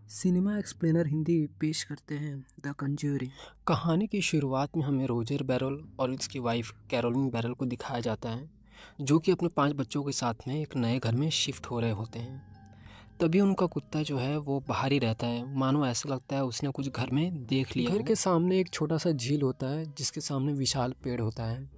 Cinema explainer Hindi पेश करते हैं द कंज्यूरिंग। कहानी की शुरुआत में हमें रोजर बैरल और उसकी वाइफ कैरोलिन बैरल को दिखाया जाता है, जो कि अपने 5 बच्चों के साथ में एक नए घर में शिफ्ट हो रहे होते हैं। तभी उनका कुत्ता जो है वो बाहर ही रहता है, मानो ऐसा लगता है उसने कुछ घर में देख लिया। घर के सामने एक छोटा सा झील होता है, जिसके सामने विशाल पेड़ होता है।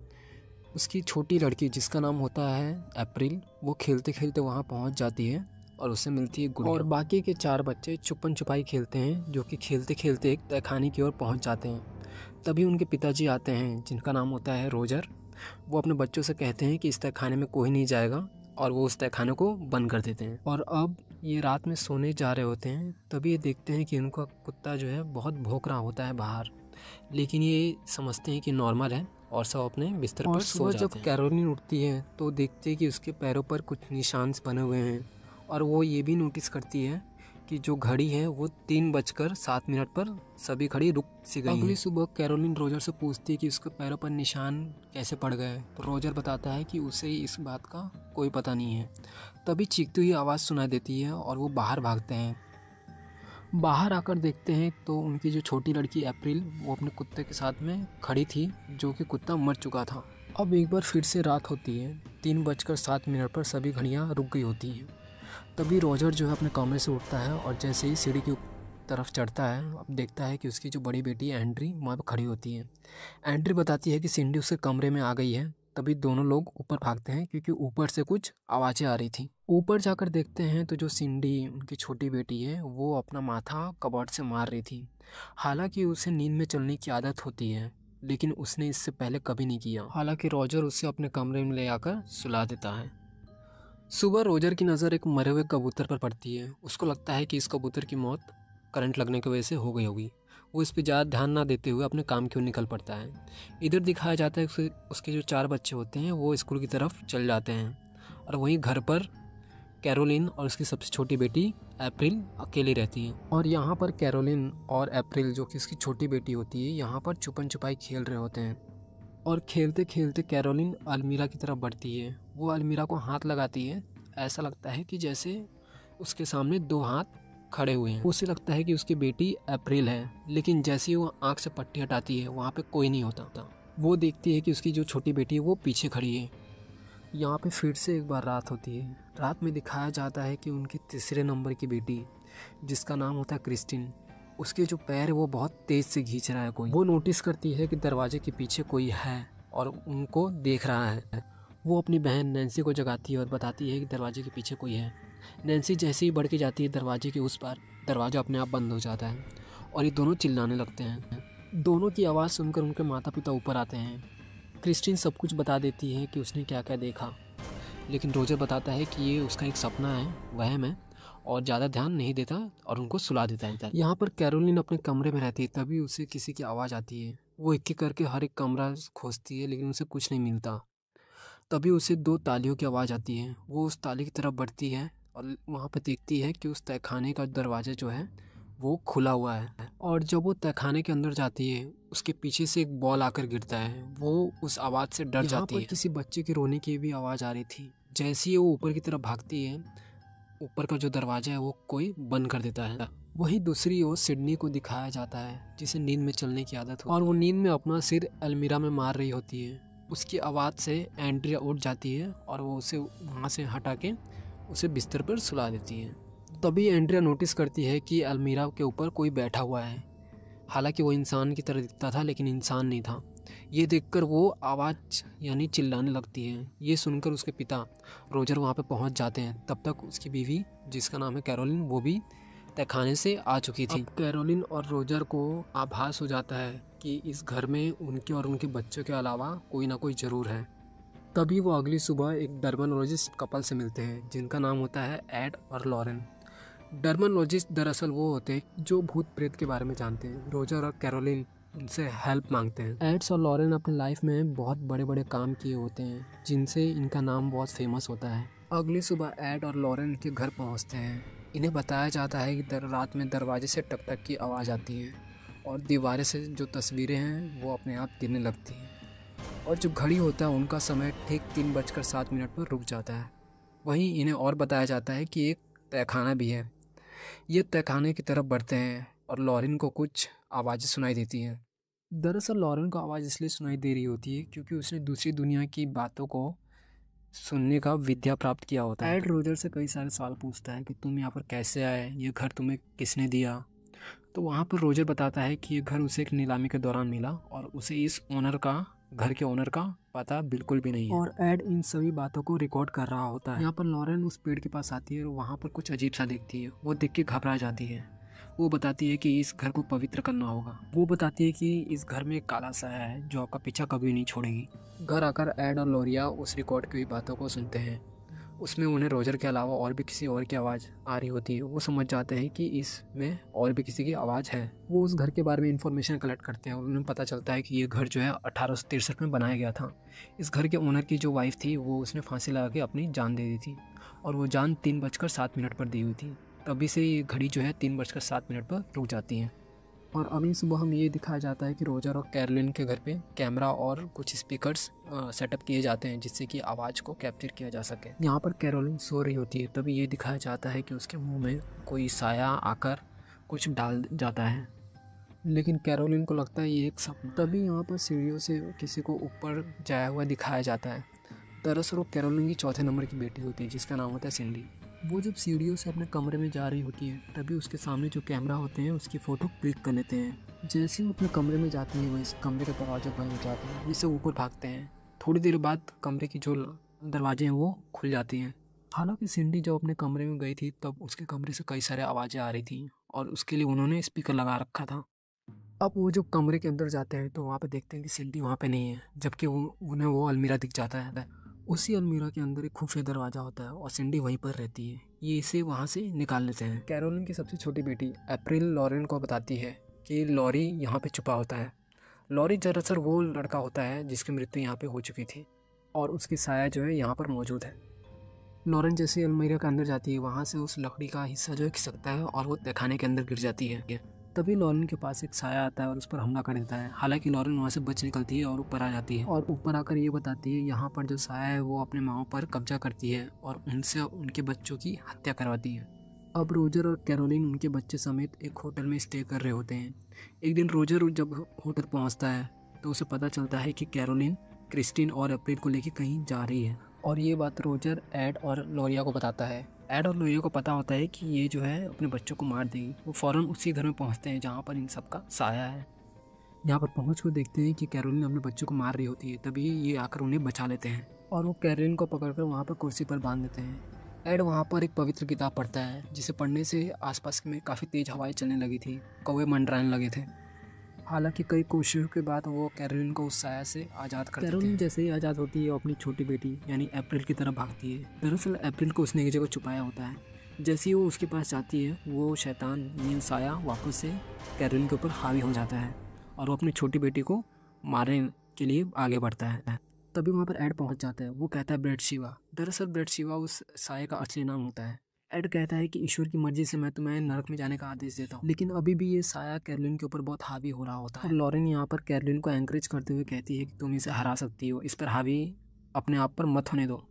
उसकी छोटी लड़की, जिसका नाम होता है अप्रैल, वो खेलते खेलते वहाँ पहुँच जाती है और उससे मिलती है गुड़िया। और बाकी के 4 बच्चे छुपन छुपाई खेलते हैं, जो कि खेलते खेलते एक तहखाने की ओर पहुंच जाते हैं। तभी उनके पिताजी आते हैं, जिनका नाम होता है रोजर। वो अपने बच्चों से कहते हैं कि इस तहखाने में कोई नहीं जाएगा, और वो उस तहखाने को बंद कर देते हैं। और अब ये रात में सोने जा रहे होते हैं, तभी ये देखते हैं कि उनका कुत्ता जो है बहुत भौंक रहा होता है बाहर, लेकिन ये समझते हैं कि नॉर्मल है और सब अपने बिस्तर पर सो जाते हैं। जब कैरोलिन उठती है तो देखते हैं कि उसके पैरों पर कुछ निशान बने हुए हैं, और वो ये भी नोटिस करती है कि जो घड़ी है वो 3:07 पर सभी घड़ी रुक सी गई। अगली सुबह कैरोलिन रोजर से पूछती है कि उसके पैरों पर निशान कैसे पड़ गए, तो रोजर बताता है कि उसे इस बात का कोई पता नहीं है। तभी चीखती हुई आवाज़ सुनाई देती है और वो बाहर भागते हैं। बाहर आकर देखते हैं तो उनकी जो छोटी लड़की अप्रैल, वो अपने कुत्ते के साथ में खड़ी थी, जो कि कुत्ता मर चुका था। अब एक बार फिर से रात होती है। 3:07 पर सभी घड़ियाँ रुक गई होती हैं। तभी रोजर जो है अपने कमरे से उठता है और जैसे ही सीढ़ी की तरफ चढ़ता है, अब देखता है कि उसकी जो बड़ी बेटी एंड्री वहाँ पर खड़ी होती है। एंड्री बताती है कि सिंडी उसके कमरे में आ गई है। तभी दोनों लोग ऊपर भागते हैं, क्योंकि ऊपर से कुछ आवाज़ें आ रही थी। ऊपर जाकर देखते हैं तो जो सिंडी, उनकी छोटी बेटी है, वो अपना माथा कबर्ड से मार रही थी। हालांकि उसे नींद में चलने की आदत होती है, लेकिन उसने इससे पहले कभी नहीं किया। हालांकि रोजर उसे अपने कमरे में ले आकर सुला देता है। सुबह रोजर की नज़र एक मरे हुए कबूतर पर पड़ती है। उसको लगता है कि इस कबूतर की मौत करंट लगने की वजह से हो गई होगी। वो इस पर ज़्यादा ध्यान ना देते हुए अपने काम की ओर निकल पड़ता है। इधर दिखाया जाता है कि उसके जो 4 बच्चे होते हैं वो स्कूल की तरफ चल जाते हैं, और वहीं घर पर कैरोलिन और उसकी सबसे छोटी बेटी अप्रैल अकेली रहती है। और यहाँ पर कैरोलिन और अप्रैल, जो कि उसकी छोटी बेटी होती है, यहाँ पर छुपन छुपाई खेल रहे होते हैं। और खेलते खेलते कैरोलिन अलमीरा की तरफ बढ़ती है। वो अलमीरा को हाथ लगाती है। ऐसा लगता है कि जैसे उसके सामने 2 हाथ खड़े हुए हैं। उसे लगता है कि उसकी बेटी अप्रैल है, लेकिन जैसे ही वो आँख से पट्टी हटाती है, वहाँ पे कोई नहीं होता। वो देखती है कि उसकी जो छोटी बेटी है वो पीछे खड़ी है। यहाँ पे फिर से एक बार रात होती है। रात में दिखाया जाता है कि उनके तीसरे नंबर की बेटी, जिसका नाम होता है क्रिस्टिन, उसके जो पैर है वो बहुत तेज़ से खींच रहा है कोई। वो नोटिस करती है कि दरवाजे के पीछे कोई है और उनको देख रहा है। वो अपनी बहन नैन्सी को जगाती है और बताती है कि दरवाजे के पीछे कोई है। नैन्सी जैसे ही बढ़ के जाती है दरवाजे के उस पार, दरवाज़ा अपने आप बंद हो जाता है और ये दोनों चिल्लाने लगते हैं। दोनों की आवाज़ सुनकर उनके माता पिता ऊपर आते हैं। क्रिस्टीन सब कुछ बता देती है कि उसने क्या क्या देखा, लेकिन रोजर बताता है कि ये उसका एक सपना है, वहम है, और ज़्यादा ध्यान नहीं देता और उनको सुला देता है। यहाँ पर कैरोलिन अपने कमरे में रहती है। तभी उसे किसी की आवाज़ आती है। वो एक एक करके हर एक कमरा खोजती है, लेकिन उसे कुछ नहीं मिलता। तभी उसे 2 तालियों की आवाज़ आती है। वो उस ताली की तरफ बढ़ती है और वहाँ पर देखती है कि उस तहखाने का दरवाज़ा जो है वो खुला हुआ है। और जब वो तहखाने के अंदर जाती है, उसके पीछे से एक बॉल आकर गिरता है। वो उस आवाज़ से डर जाती है। किसी बच्चे के रोने की भी आवाज़ आ रही थी। जैसे ही वो ऊपर की तरफ भागती है, ऊपर का जो दरवाजा है वो कोई बंद कर देता है। वहीं दूसरी ओर सिडनी को दिखाया जाता है, जिसे नींद में चलने की आदत हो, और वो नींद में अपना सिर अलमीरा में मार रही होती है। उसकी आवाज़ से एंड्रिया उठ जाती है और वो उसे वहाँ से हटा के उसे बिस्तर पर सुला देती है। तभी एंड्रिया नोटिस करती है कि अलमीरा के ऊपर कोई बैठा हुआ है। हालांकि वो इंसान की तरह दिखता था, लेकिन इंसान नहीं था। ये देखकर वो आवाज़ यानी चिल्लाने लगती है। ये सुनकर उसके पिता रोजर वहाँ पे पहुँच जाते हैं। तब तक उसकी बीवी, जिसका नाम है कैरोलिन, वो भी तहखाने से आ चुकी थी। अब कैरोलिन और रोजर को आभास हो जाता है कि इस घर में उनके और उनके बच्चों के अलावा कोई ना कोई ज़रूर है। तभी वो अगली सुबह एक डर्मोलॉजिस्ट कपल से मिलते हैं, जिनका नाम होता है एड और लॉरेन। डर्मोलॉजिस्ट दरअसल वो होते हैं जो भूत प्रेत के बारे में जानते हैं। रोजर और कैरोलिन उनसे हेल्प मांगते हैं। एड्स और लॉरेन अपने लाइफ में बहुत बड़े बड़े काम किए होते हैं, जिनसे इनका नाम बहुत फेमस होता है। अगली सुबह एड और लॉरेन के घर पहुंचते हैं। इन्हें बताया जाता है कि रात में दरवाजे से टक टक की आवाज़ आती है और दीवारें से जो तस्वीरें हैं वो अपने आप गिरने लगती हैं, और जो घड़ी होता है उनका समय ठीक 3:07 पर रुक जाता है। वहीं इन्हें और बताया जाता है कि एक तहखाना भी है, ये तहखाने की तरफ बढ़ते हैं और लॉरेन को कुछ आवाज़ें सुनाई देती हैं। दरअसल लॉरेन को आवाज़ इसलिए सुनाई दे रही होती है क्योंकि उसने दूसरी दुनिया की बातों को सुनने का विद्या प्राप्त किया होता है। एड रोजर से कई सारे सवाल पूछता है कि तुम यहाँ पर कैसे आए, ये घर तुम्हें किसने दिया। तो वहाँ पर रोजर बताता है कि ये घर उसे एक नीलामी के दौरान मिला और उसे इस घर के ओनर का पता बिल्कुल भी नहीं है। और एड इन सभी बातों को रिकॉर्ड कर रहा होता है। यहाँ पर लॉरेन उस पेड़ के पास आती है और वहाँ पर कुछ अजीब सा दिखती है। वो देख के घबरा जाती है। वो बताती है कि इस घर को पवित्र करना होगा। वो बताती है कि इस घर में एक काला साया है जो आपका पीछा कभी नहीं छोड़ेगी। घर आकर एड और लोरिया उस रिकॉर्ड की बातों को सुनते हैं। उसमें उन्हें रोजर के अलावा और भी किसी और की आवाज़ आ रही होती है। वो समझ जाते हैं कि इसमें और भी किसी की आवाज़ है। वो उस घर के बारे में इंफॉर्मेशन कलेक्ट करते हैं और उन्हें पता चलता है कि ये घर जो है 1863 में बनाया गया था। इस घर के ओनर की जो वाइफ थी वो उसने फांसी लगा के अपनी जान दे दी थी और वो जान 3:07 पर दी हुई थी। तभी से ये घड़ी जो है 3:07 पर रुक जाती है। और अगली सुबह हम ये दिखाया जाता है कि रोजर और कैरोलिन के घर पे कैमरा और कुछ स्पीकर्स सेटअप किए जाते हैं जिससे कि आवाज़ को कैप्चर किया जा सके। यहाँ पर कैरोलिन सो रही होती है, तभी ये दिखाया जाता है कि उसके मुंह में कोई साया आकर कुछ डाल जाता है, लेकिन कैरोलिन को लगता है ये एक सपना। तभी यहाँ पर सीढ़ियों से किसी को ऊपर जाया हुआ दिखाया जाता है। दरअसल वो कैरोलिन की चौथे नंबर की बेटी होती है जिसका नाम होता है सिंडी। वो जब सीढ़ियों से अपने कमरे में जा रही होती है तभी उसके सामने जो कैमरा होते हैं उसकी फ़ोटो क्लिक कर लेते हैं। जैसे वो अपने कमरे में जाती है वह इस कमरे का दरवाज़ा बंद हो जाता है, जिससे ऊपर भागते हैं। थोड़ी देर बाद कमरे की जो दरवाजे हैं वो खुल जाती हैं। हालांकि सिंडी जब अपने कमरे में गई थी तब उसके कमरे से कई सारे आवाज़ें आ रही थी और उसके लिए उन्होंने स्पीकर लगा रखा था। अब वो जब कमरे के अंदर जाते हैं तो वहाँ पे देखते हैं कि सिंडी वहाँ पे नहीं है, जबकि उन्हें वो अलमीरा दिख जाता है। उसी अलमीरा के अंदर एक खुफिया दरवाज़ा होता है और सिंडी वहीं पर रहती है। ये इसे वहाँ से निकाल लेते हैं। कैरोलिन की सबसे छोटी बेटी अप्रैल लॉरेन को बताती है कि लॉरी यहाँ पे छुपा होता है। लॉरी दरअसल वो लड़का होता है जिसकी मृत्यु यहाँ पे हो चुकी थी और उसकी साया जो है यहाँ पर मौजूद है। लॉरेन जैसे अलमीरा के अंदर जाती है वहाँ से उस लकड़ी का हिस्सा जो है खिसकता है और वो तहखाने के अंदर गिर जाती है। तभी लॉरेन के पास एक साया आता है और उस पर हमला कर देता है। हालांकि लॉरेन वहाँ से बच निकलती है और ऊपर आ जाती है और ऊपर आकर ये बताती है यहाँ पर जो साया है वो अपने माओ पर कब्जा करती है और उनसे उनके बच्चों की हत्या करवाती है। अब रोजर और कैरोलिन उनके बच्चे समेत एक होटल में स्टे कर रहे होते हैं। एक दिन रोजर जब होटल पहुँचता है तो उसे पता चलता है कि कैरोलिन क्रिस्टीन और अप्रैल को लेकर कहीं जा रही है और ये बात रोजर एड और लोरिया को बताता है। एड और लोरिया को पता होता है कि ये जो है अपने बच्चों को मार देगी। वो फ़ौरन उसी घर में पहुंचते हैं जहां पर इन सब का साया है। यहाँ पर पहुंच कर देखते हैं कि कैरोलिन अपने बच्चों को मार रही होती है, तभी ये आकर उन्हें बचा लेते हैं और वो कैरोलिन को पकड़कर वहाँ पर कुर्सी पर बांध देते हैं। एड वहाँ पर एक पवित्र किताब पढ़ता है जिसे पढ़ने से आसपास में काफ़ी तेज़ हवाएं चलने लगी थी, कौवे मंडराने लगे थे। हालांकि कई कोशिशों के बाद वो कैरोलिन को उस साया से आज़ाद कर देते हैं। कैरोलिन जैसे ही आज़ाद होती है वो अपनी छोटी बेटी यानी अप्रैल की तरफ भागती है। दरअसल अप्रैल को उसने एक जगह छुपाया होता है। जैसे ही वो उसके पास जाती है वो शैतान यानी साया वापस से कैरोलिन के ऊपर हावी हो जाता है और वो अपनी छोटी बेटी को मारने के लिए आगे बढ़ता है। तभी वहाँ पर एड पहुँच जाता है। वो कहता है ब्रेड शिवा। दरअसल ब्रेड शिवा उस साया का असली नाम होता है। एड कहता है कि ईश्वर की मर्जी से मैं तुम्हें नरक में जाने का आदेश देता हूँ, लेकिन अभी भी ये साया कैरोलिन के ऊपर बहुत हावी हो रहा होता है। लॉरेन यहाँ पर कैरोलिन को एनकरेज करते हुए कहती है कि तुम इसे हरा सकती हो, इस पर हावी अपने आप पर मत होने दो।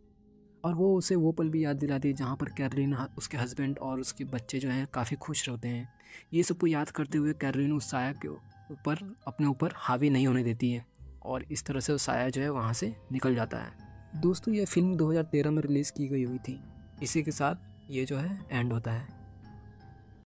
और वो उसे वो पल भी याद दिलाती है जहाँ पर कैरोलिन उसके हस्बैंड और उसके बच्चे जो हैं काफ़ी खुश रहते हैं। ये सबको याद करते हुए कैरोलिन उस साया के ऊपर अपने ऊपर हावी नहीं होने देती है और इस तरह से वो साया जो है वहाँ से निकल जाता है। दोस्तों ये फिल्म 2013 में रिलीज़ की गई हुई थी। इसी के साथ ये जो है एंड होता है।